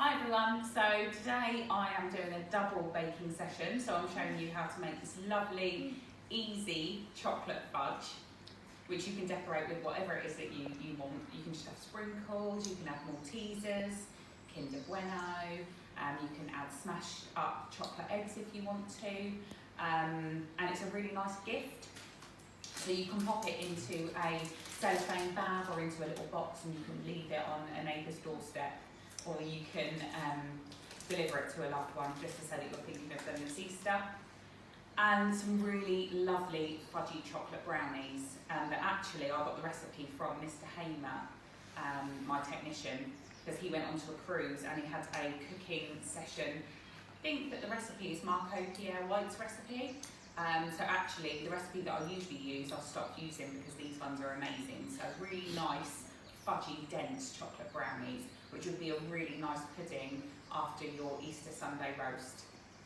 Hi everyone, so today I am doing a double baking session, so I'm showing you how to make this lovely, easy chocolate fudge, which you can decorate with whatever it is that you want. You can just have sprinkles, you can add Maltesers, Kinder Bueno, you can add smashed up chocolate eggs if you want to, and it's a really nice gift. So you can pop it into a cellophane bag or into a little box and you can leave it on a neighbour's doorstep, or you can deliver it to a loved one just to say that you're thinking of them this Easter. And some really lovely fudgy chocolate brownies that actually I got the recipe from Mr Hamer, my technician, because he went onto a cruise and he had a cooking session. I think that the recipe is Marco Pierre White's recipe. So actually the recipe that I usually use I've stopped using because these ones are amazing. So really nice fudgy dense chocolate brownies, which would be a really nice pudding after your Easter Sunday roast,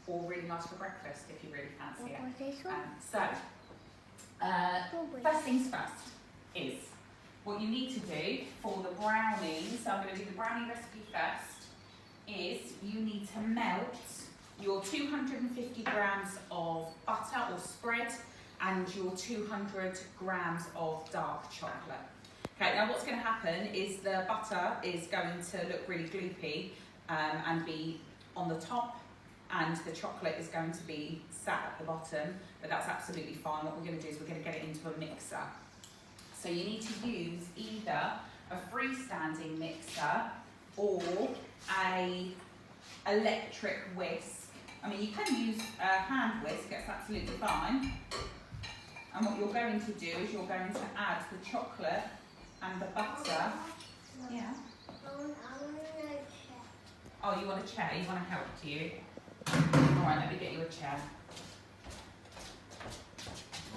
or really nice for breakfast if you really fancy it. First things first is what you need to do for the brownies. So I'm going to do the brownie recipe first. Is you need to melt your 250 grams of butter or spread and your 200 grams of dark chocolate. Okay, now what's going to happen is the butter is going to look really gloopy and be on the top, and the chocolate is going to be sat at the bottom, but that's absolutely fine. What we're going to do is we're going to get it into a mixer. So you need to use either a freestanding mixer or a electric whisk. I mean, you can use a hand whisk, it's absolutely fine. And what you're going to do is you're going to add the chocolate and the butter. Yeah. Oh, you want a chair? You want a help, do you? All right, let me get you a chair.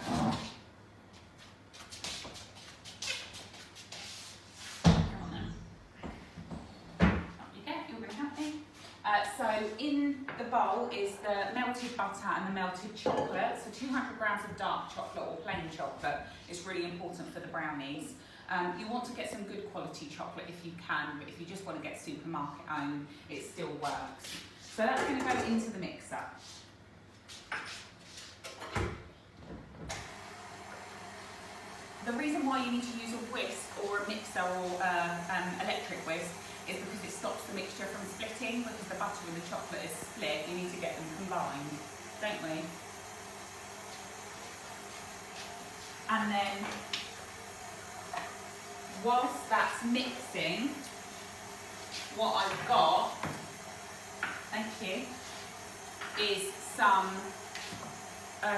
Come on then. Up you go, you're going to help me. So in the bowl is the melted butter and the melted chocolate. So 200 grams of dark chocolate or plain chocolate is really important for the brownies. You want to get some good quality chocolate if you can, but if you just want to get supermarket owned, it still works. So that's going to go into the mixer. The reason why you need to use a whisk or a mixer or electric whisk is because it stops the mixture from splitting, because the butter and the chocolate is split. You need to get them combined, don't we? And then whilst that's mixing, what I've got, thank you, is some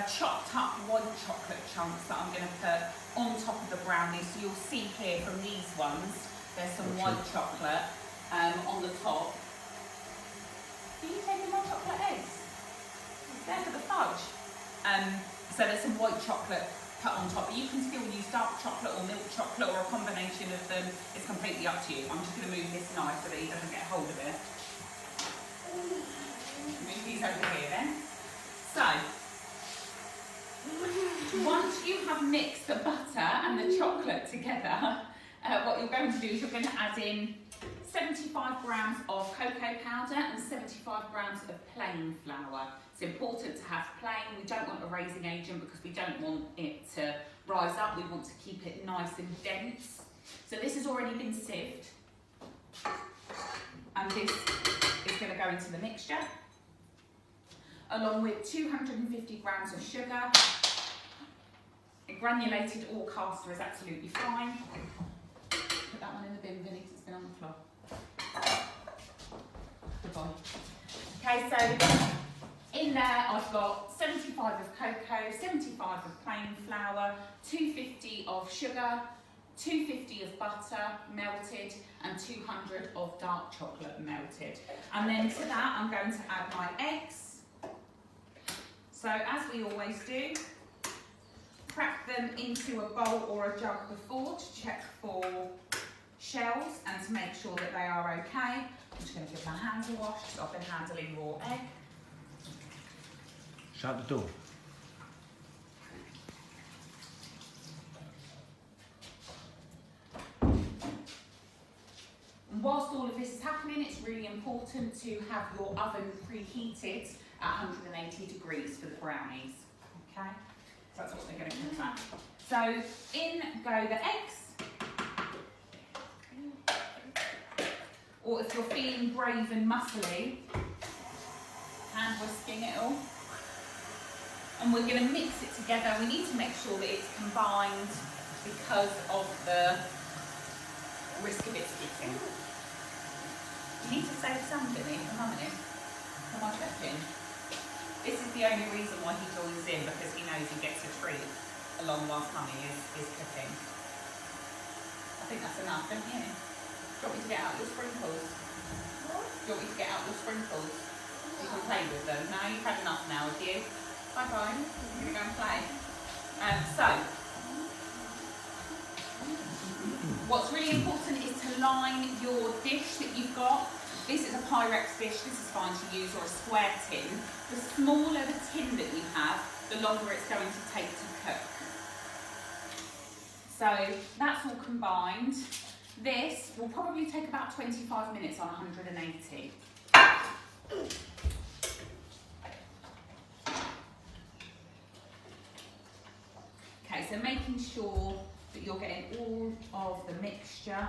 chopped up white chocolate chunks that I'm going to put on top of the brownies. So you'll see here from these ones, there's some white chocolate on the top. Are you taking my chocolate eggs? They're for the fudge. So there's some white chocolate put on top. You can still use dark chocolate or milk chocolate or a combination of them. It's completely up to you. I'm just going to move this knife so that he doesn't get hold of it. Move these over here then. So, once you have mixed the butter and the chocolate together, what you're going to do is you're going to add in 75 grams of cocoa powder and 75 grams of plain flour. It's important to have plain. We don't want a raising agent because we don't want it to rise up. We want to keep it nice and dense. So this has already been sieved. And this is going to go into the mixture, along with 250 grams of sugar. Granulated or caster is absolutely fine. Put that one in the bin, Vinnie, because it's been on the floor. Goodbye. Okay, so in there I've got 75 of cocoa, 75 of plain flour, 250 of sugar, 250 of butter melted, and 200 of dark chocolate melted. And then to that I'm going to add my eggs. So as we always do, crack them into a bowl or a jug before to check for shells and to make sure that they are okay. I'm just going to give my hands a wash because I've been handling raw egg. Shut the door. whilst all of this is happening, it's really important to have your oven preheated at 180 degrees for the brownies. Okay, so that's what they're going to cook at. So in go the eggs, or if you're feeling brave and muscly, hand whisking it all. And we're going to mix it together. We need to make sure that it's combined because of the risk of it sticking. You need to save some, Vinnie, for Mummy. Am I checking? This is the only reason why he joins in, because he knows he gets a treat along whilst Mummy is cooking. I think that's enough, don't you? Do you want me to get out your sprinkles? Do you want me to get out your sprinkles? You can play with them. No, you've had enough now, have you? Bye-bye. You're going to go and play. So, what's really important is to line your dish that you've got. This is a Pyrex dish, this is fine to use, or a square tin. The smaller the tin that you have, the longer it's going to take to cook. So that's all combined. This will probably take about 25 minutes on 180. Okay, so making sure that you're getting all of the mixture,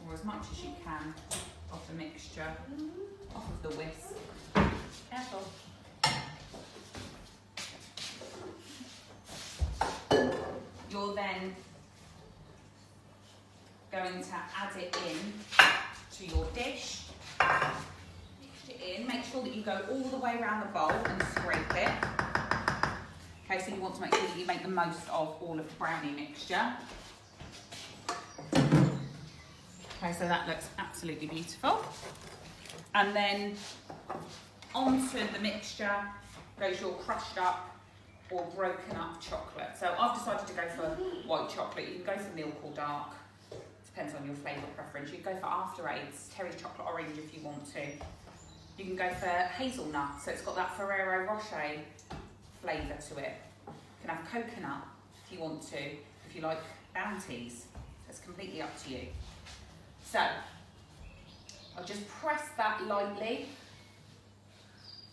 or as much as you can, of the mixture, off of the whisk. Careful. You're then going to add it in to your dish. Mix it in, make sure that you go all the way around the bowl and scrape it. Okay, so you want to make sure that you make the most of all of the brownie mixture. Okay, so that looks absolutely beautiful. And then onto the mixture goes your crushed up or broken up chocolate. So I've decided to go for white chocolate. You can go for milk or dark. Depends on your flavour preference. You can go for After Eights, Terry's chocolate orange if you want to. You can go for hazelnut, so it's got that Ferrero Rocher flavour to it. You can have coconut if you want to, if you like bounties. It's completely up to you. So, I'll just press that lightly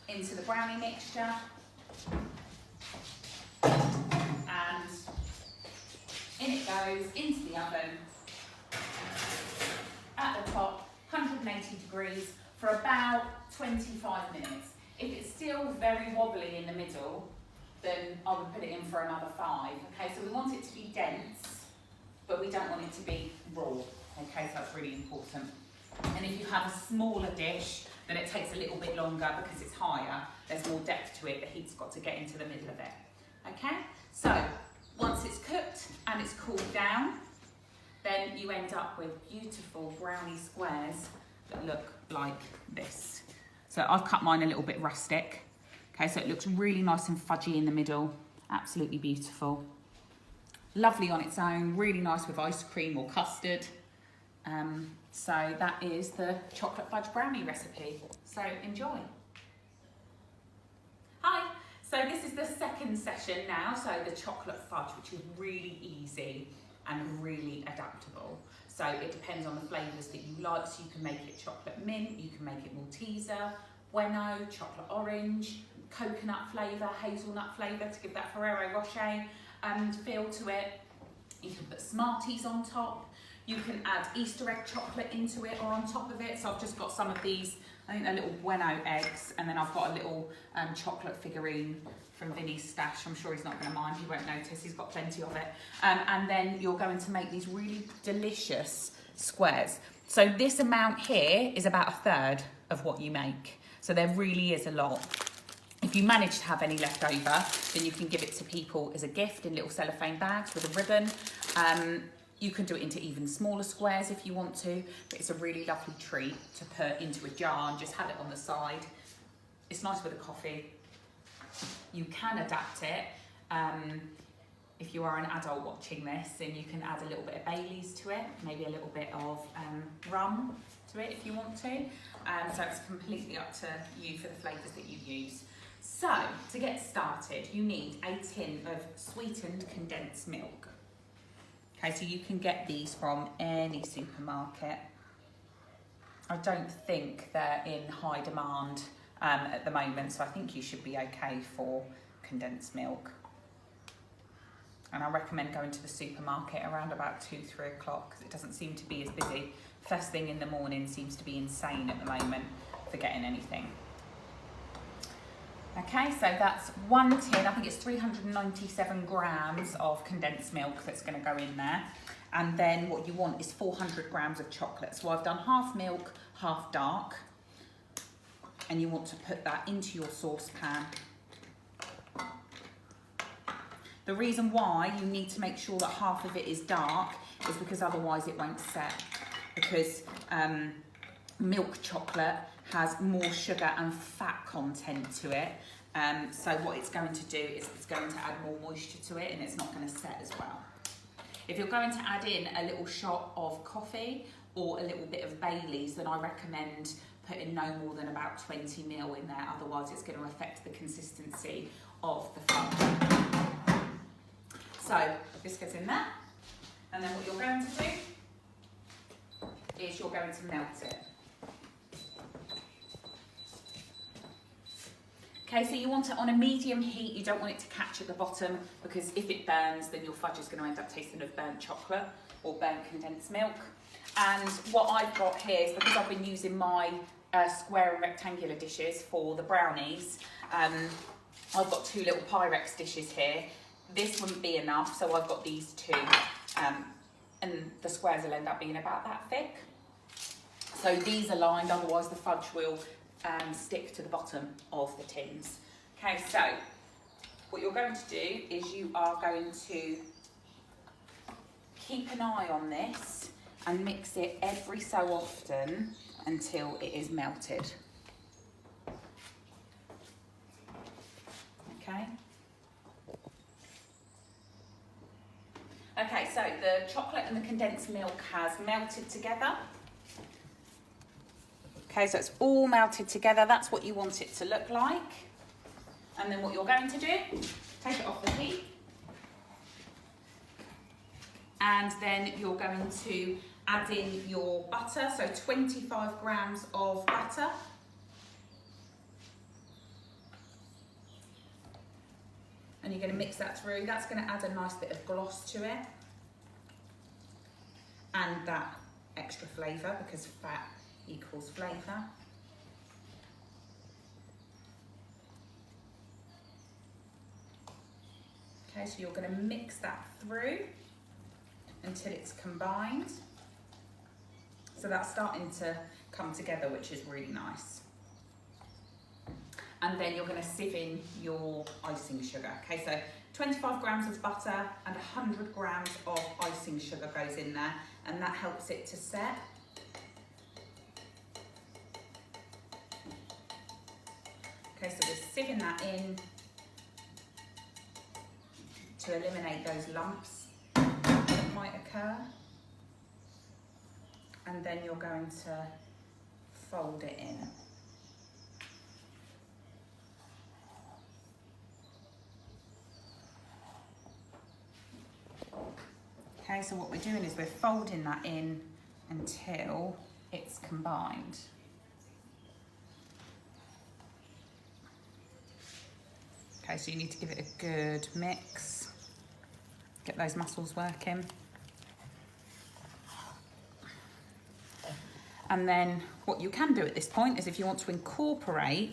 into the brownie mixture. And in it goes into the oven at the top, 180 degrees for about 25 minutes. If it's still very wobbly in the middle, then I would put it in for another 5. Okay, so we want it to be dense, but we don't want it to be raw. Okay, so that's really important. And if you have a smaller dish, then it takes a little bit longer because it's higher. There's more depth to it. The heat's got to get into the middle of it. Okay, so once it's cooked and it's cooled down, then you end up with beautiful brownie squares that look like this. So I've cut mine a little bit rustic. Okay, so it looks really nice and fudgy in the middle. Absolutely beautiful. Lovely on its own, really nice with ice cream or custard. So that is the chocolate fudge brownie recipe. So enjoy. Hi, so this is the second session now, so the chocolate fudge, which is really easy and really adaptable. So it depends on the flavours that you like, so you can make it chocolate mint, you can make it Malteser, Bueno, chocolate orange, coconut flavour, hazelnut flavour to give that Ferrero Rocher feel to it. You can put Smarties on top. You can add Easter egg chocolate into it or on top of it. So I've just got some of these, I think they're little Bueno eggs, and then I've got a little chocolate figurine from Vinnie's stash. I'm sure he's not going to mind, he won't notice, he's got plenty of it. And then you're going to make these really delicious squares. So this amount here is about 1/3 of what you make. So there really is a lot. If you manage to have any left over, then you can give it to people as a gift in little cellophane bags with a ribbon. You can do it into even smaller squares if you want to, but it's a really lovely treat to put into a jar and just have it on the side. It's nice with a coffee. You can adapt it. If you are an adult watching this, then you can add a little bit of Baileys to it, maybe a little bit of rum to it if you want to. So it's completely up to you for the flavours that you use. So, to get started, you need a tin of sweetened condensed milk. Okay, so you can get these from any supermarket. I don't think they're in high demand at the moment, so I think you should be okay for condensed milk. And I recommend going to the supermarket around about 2-3 o'clock because it doesn't seem to be as busy. First thing in the morning seems to be insane at the moment for getting anything. Okay, so that's 1 tin, I think it's 397 grams of condensed milk that's going to go in there. And then what you want is 400 grams of chocolate. So I've done half milk, half dark. And you want to put that into your saucepan. The reason why you need to make sure that half of it is dark is because otherwise it won't set. Because milk chocolate has more sugar and fat content to it. So what it's going to do is it's going to add more moisture to it and it's not going to set as well. If you're going to add in a little shot of coffee or a little bit of Baileys, then I recommend putting no more than about 20 ml in there, otherwise it's going to affect the consistency of the fudge. So this goes in there, and then what you're going to do is you're going to melt it. Okay, so you want it on a medium heat. You don't want it to catch at the bottom because if it burns, then your fudge is going to end up tasting of burnt chocolate or burnt condensed milk. And what I've got here is because I've been using my square and rectangular dishes for the brownies, I've got 2 little Pyrex dishes here. This wouldn't be enough, so I've got these 2, and the squares will end up being about that thick. So these are lined, otherwise the fudge will stick to the bottom of the tins. Okay, so what you're going to do is you are going to keep an eye on this and mix it every so often until it is melted. Okay. Okay, so the chocolate and the condensed milk has melted together. Okay, so it's all melted together. That's what you want it to look like. And then what you're going to do, take it off the heat. And then you're going to add in your butter, so 25 grams of butter. And you're going to mix that through. That's going to add a nice bit of gloss to it. And that extra flavour, because fat equals flavour. Okay, so you're going to mix that through until it's combined. So that's starting to come together, which is really nice. And then you're going to sieve in your icing sugar. Okay, so 25 grams of butter and 100 grams of icing sugar goes in there, and that helps it to set. Okay, so we're sieving that in to eliminate those lumps that might occur. And then you're going to fold it in. Okay, so what we're doing is we're folding that in until it's combined. Okay, so you need to give it a good mix. Get those muscles working. And then what you can do at this point is if you want to incorporate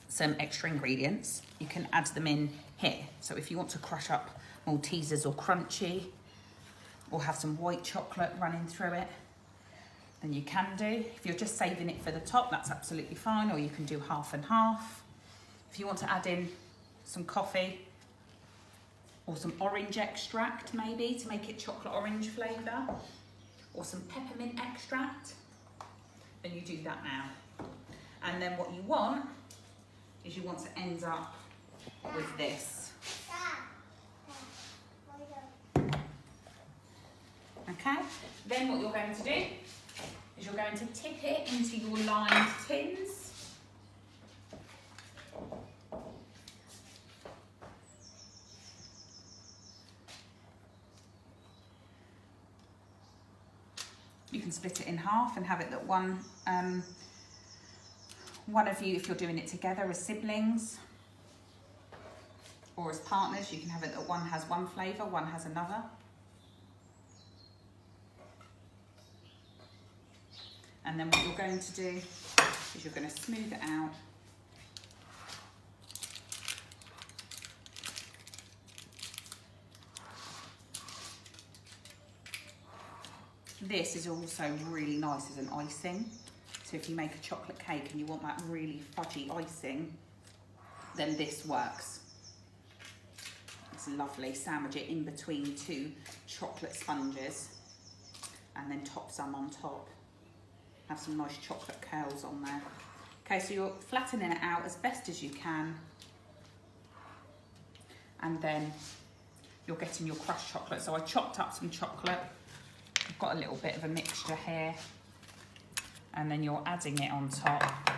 some extra ingredients, you can add them in here. So if you want to crush up Maltesers or Crunchy, or have some white chocolate running through it, then you can do. If you're just saving it for the top, that's absolutely fine, or you can do half and half. If you want to add in some coffee or some orange extract maybe to make it chocolate orange flavour, or some peppermint extract, then you do that now. And then what you want is you want to end up with this. Okay, then what you're going to do is you're going to tip it into your lined tins. You can split it in half and have it that one of you, if you're doing it together as siblings or as partners, you can have it that one has one flavour, one has another. And then what you're going to do is you're going to smooth it out. This is also really nice as an icing. So if you make a chocolate cake and you want that really fudgy icing, then this works. It's lovely. Sandwich it in between two chocolate sponges and then top some on top. Have some nice chocolate curls on there. Okay, so you're flattening it out as best as you can. And then you're getting your crushed chocolate. So I chopped up some chocolate. I've got a little bit of a mixture here. And then you're adding it on top.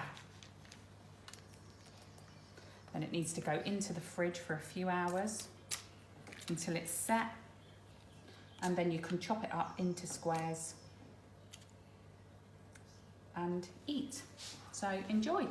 Then it needs to go into the fridge for a few hours until it's set. And then you can chop it up into squares and eat. So enjoy.